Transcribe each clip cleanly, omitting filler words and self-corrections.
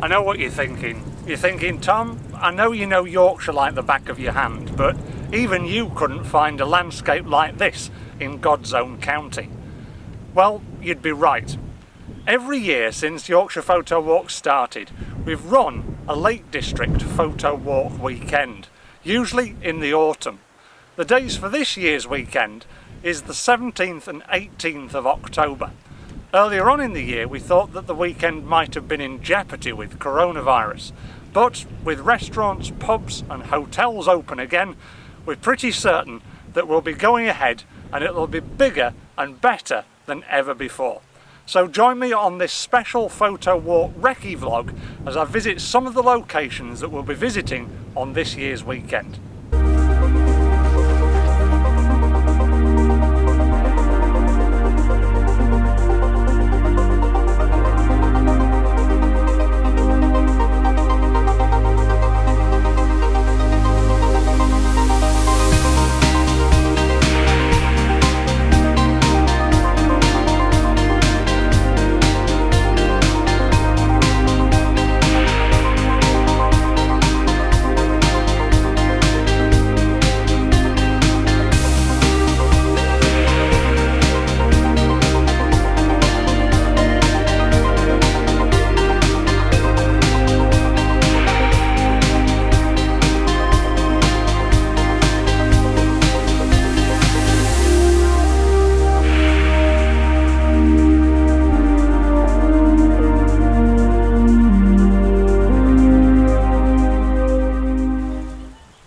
I know what you're thinking. You're thinking, Tom, I know you know Yorkshire like the back of your hand, but even you couldn't find a landscape like this in God's own county. Well, you'd be right. Every year since Yorkshire Photo Walks started, we've run a Lake District Photo Walk weekend, usually in the autumn. The days for this year's weekend is the 17th and 18th of October. Earlier on in the year we thought that the weekend might have been in jeopardy with coronavirus, but with restaurants, pubs and hotels open again, we're pretty certain that we'll be going ahead and it'll be bigger and better than ever before. So join me on this special Photo Walk Recce vlog as I visit some of the locations that we'll be visiting on this year's weekend.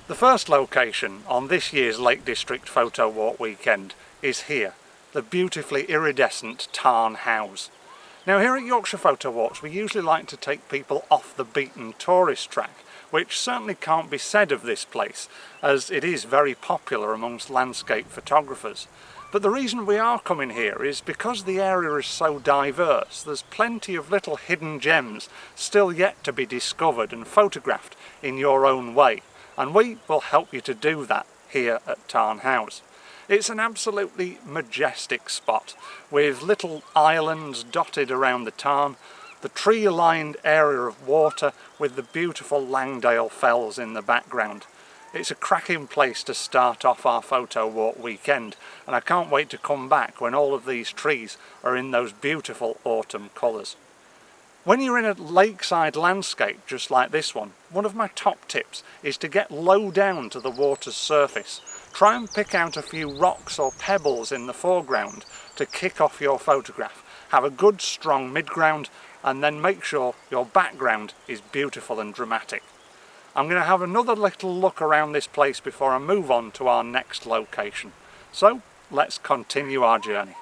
The first location on this year's Lake District Photo Walk weekend is here, the beautifully iridescent Tarn House. Now here at Yorkshire Photo Walks we usually like to take people off the beaten tourist track, which certainly can't be said of this place, as it is very popular amongst landscape photographers. But the reason we are coming here is because the area is so diverse. There's plenty of little hidden gems still yet to be discovered and photographed in your own way. And we will help you to do that here at Tarn House. It's an absolutely majestic spot with little islands dotted around the tarn, the tree-lined area of water with the beautiful Langdale Fells in the background. It's a cracking place to start off our photo walk weekend, and I can't wait to come back when all of these trees are in those beautiful autumn colours. When you're in a lakeside landscape just like this one of my top tips is to get low down to the water's surface. Try and pick out a few rocks or pebbles in the foreground to kick off your photograph. Have a good strong midground and then make sure your background is beautiful and dramatic. I'm going to have another little look around this place before I move on to our next location. So let's continue our journey.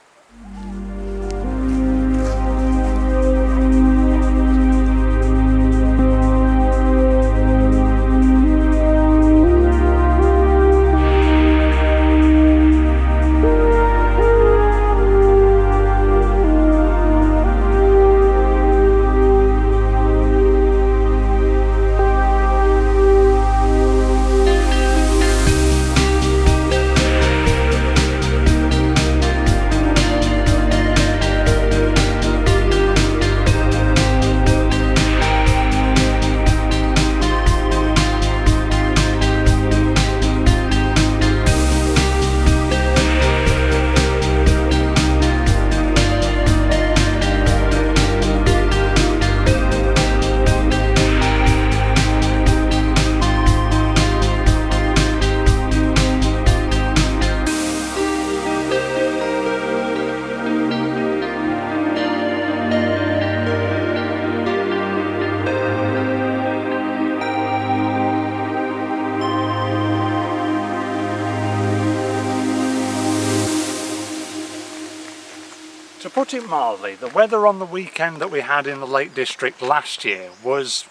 To put it mildly, the weather on the weekend that we had in the Lake District last year was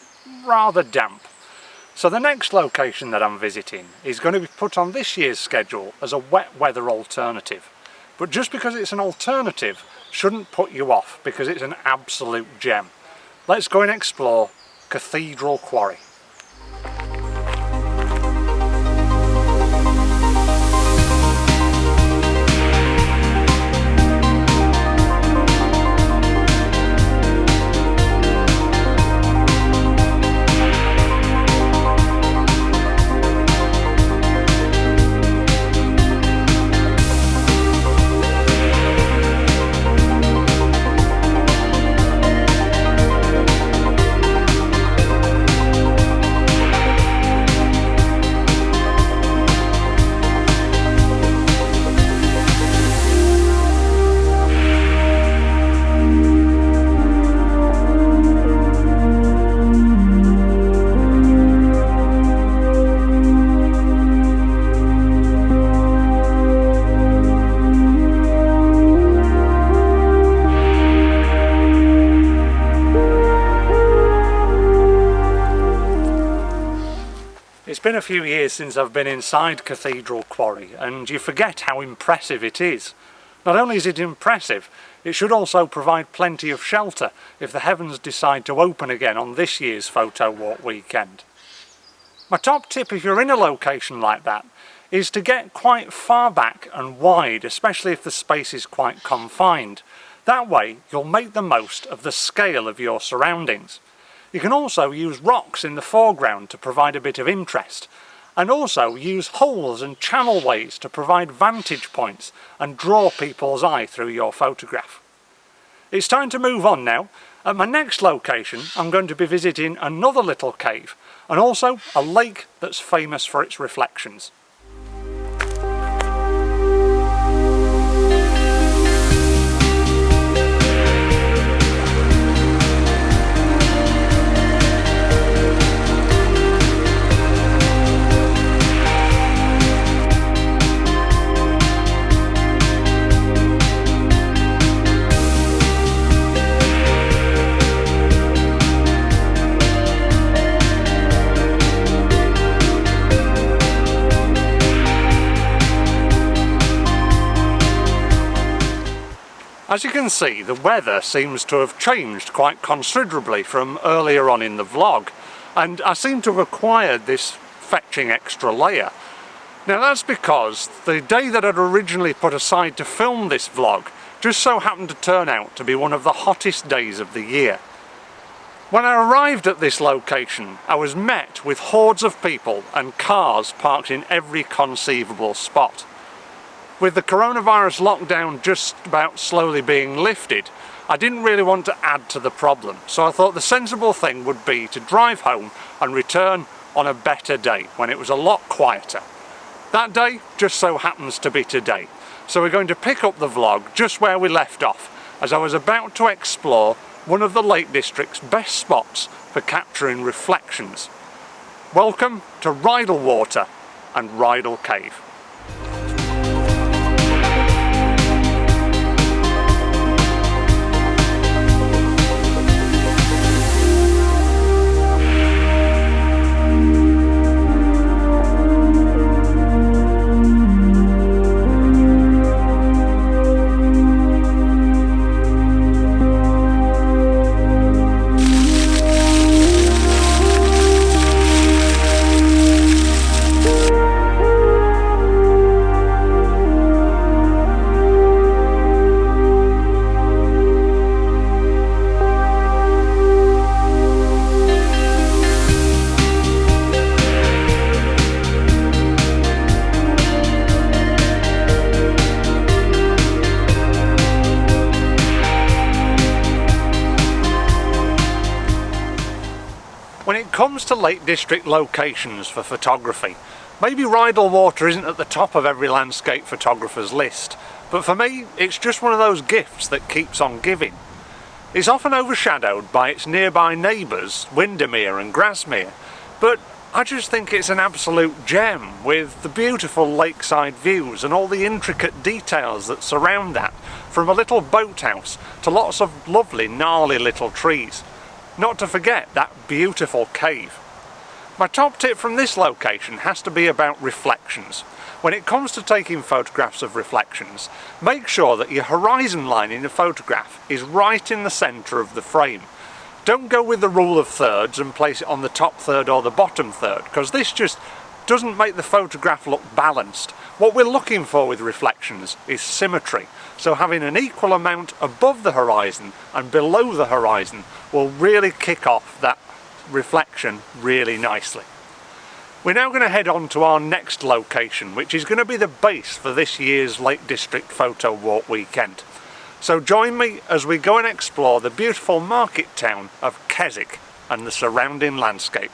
rather damp. So the next location that I'm visiting is going to be put on this year's schedule as a wet weather alternative. But just because it's an alternative shouldn't put you off, because it's an absolute gem. Let's go and explore Cathedral Quarry. been a few years since I've been inside Cathedral Quarry, and you forget how impressive it is. Not only is it impressive, it should also provide plenty of shelter if the heavens decide to open again on this year's Photo Walk weekend. My top tip if you're in a location like that is to get quite far back and wide, especially if the space is quite confined. That way you'll make the most of the scale of your surroundings. You can also use rocks in the foreground to provide a bit of interest, and also use holes and channelways to provide vantage points and draw people's eye through your photograph. It's time to move on now. At my next location I'm going to be visiting another little cave and also a lake that's famous for its reflections. As you can see, the weather seems to have changed quite considerably from earlier on in the vlog, and I seem to have acquired this fetching extra layer. Now that's because the day that I'd originally put aside to film this vlog just so happened to turn out to be one of the hottest days of the year. When I arrived at this location, I was met with hordes of people and cars parked in every conceivable spot. With the coronavirus lockdown just about slowly being lifted, I didn't really want to add to the problem, so I thought the sensible thing would be to drive home and return on a better day, when it was a lot quieter. That day just so happens to be today, so we're going to pick up the vlog just where we left off, as I was about to explore one of the Lake District's best spots for capturing reflections. Welcome to Rydal Water and Rydal Cave. When it comes to Lake District locations for photography, maybe Rydal Water isn't at the top of every landscape photographer's list, but for me it's just one of those gifts that keeps on giving. It's often overshadowed by its nearby neighbours, Windermere and Grasmere, but I just think it's an absolute gem with the beautiful lakeside views and all the intricate details that surround that, from a little boathouse to lots of lovely gnarly little trees. Not to forget that beautiful cave. My top tip from this location has to be about reflections. When it comes to taking photographs of reflections, make sure that your horizon line in the photograph is right in the centre of the frame. Don't go with the rule of thirds and place it on the top third or the bottom third, because this just doesn't make the photograph look balanced. What we're looking for with reflections is symmetry, so having an equal amount above the horizon and below the horizon will really kick off that reflection really nicely. We're now going to head on to our next location, which is going to be the base for this year's Lake District Photo Walk weekend. So join me as we go and explore the beautiful market town of Keswick and the surrounding landscape.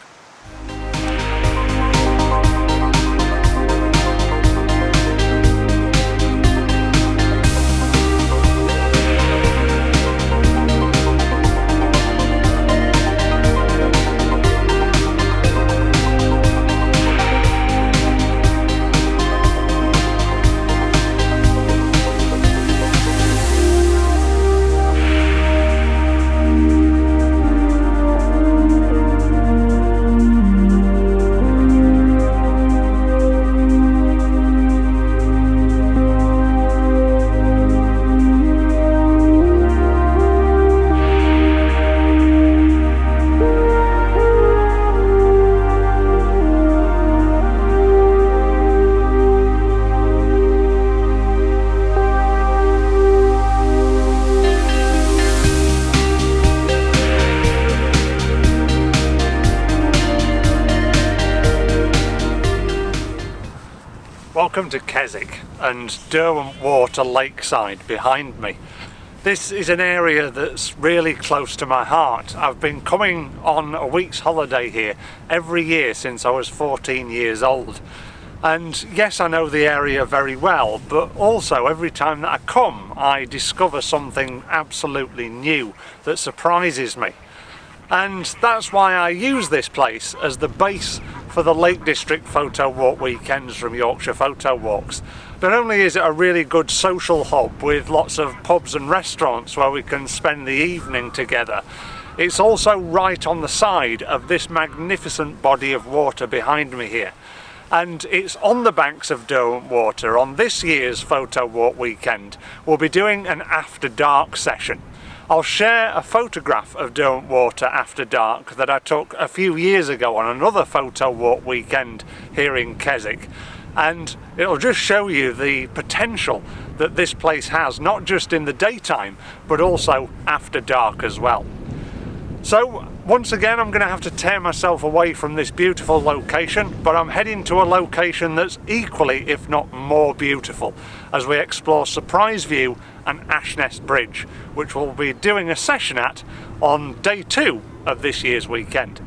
Welcome to Keswick and Derwent Water Lakeside behind me. This is an area that's really close to my heart. I've been coming on a week's holiday here every year since I was 14 years old. And yes, I know the area very well, but also every time that I come, I discover something absolutely new that surprises me. And that's why I use this place as the base for the Lake District Photo Walk weekends from Yorkshire Photo Walks. Not only is it a really good social hub with lots of pubs and restaurants where we can spend the evening together, it's also right on the side of this magnificent body of water behind me here. And it's on the banks of Derwent Water. On this year's Photo Walk weekend, we'll be doing an after dark session. I'll share a photograph of Derwent Water after dark that I took a few years ago on another Photo Walk weekend here in Keswick, and it'll just show you the potential that this place has, not just in the daytime but also after dark as well. So once again, I'm going to have to tear myself away from this beautiful location, but I'm heading to a location that's equally, if not more beautiful, as we explore Surprise View and Ashness Bridge, which we'll be doing a session at on day 2 of this year's weekend.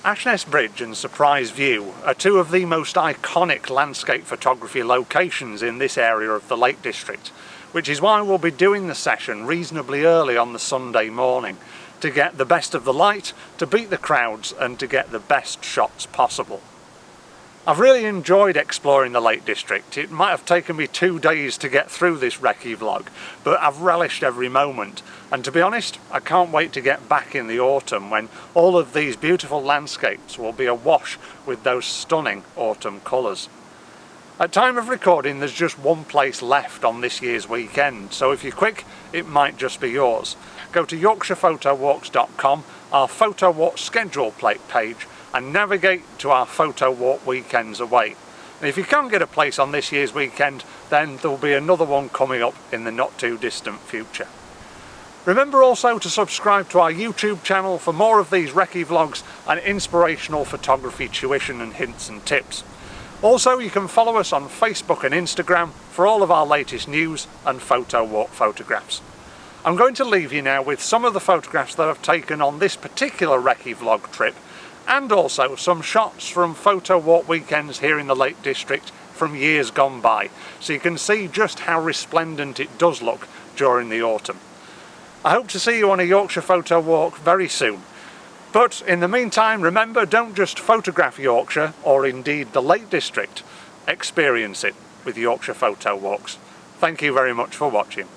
Ashness Bridge and Surprise View are two of the most iconic landscape photography locations in this area of the Lake District, which is why we'll be doing the session reasonably early on the Sunday morning to get the best of the light, to beat the crowds and to get the best shots possible. I've really enjoyed exploring the Lake District. It might have taken me 2 days to get through this recce vlog, but I've relished every moment. And to be honest, I can't wait to get back in the autumn when all of these beautiful landscapes will be awash with those stunning autumn colours. At time of recording, there's just one place left on this year's weekend, so if you're quick, it might just be yours. Go to yorkshirephotowalks.com, our Photo Walk schedule page, and navigate to our Photo Walk weekends away. And if you can't get a place on this year's weekend, then there'll be another one coming up in the not too distant future. Remember also to subscribe to our YouTube channel for more of these recce vlogs and inspirational photography tuition and hints and tips. Also, you can follow us on Facebook and Instagram for all of our latest news and Photo Walk photographs. I'm going to leave you now with some of the photographs that I've taken on this particular recce vlog trip, and also some shots from Photo Walk weekends here in the Lake District from years gone by, so you can see just how resplendent it does look during the autumn. I hope to see you on a Yorkshire Photo Walk very soon. But in the meantime, remember, don't just photograph Yorkshire, or indeed the Lake District. Experience it with Yorkshire Photo Walks. Thank you very much for watching.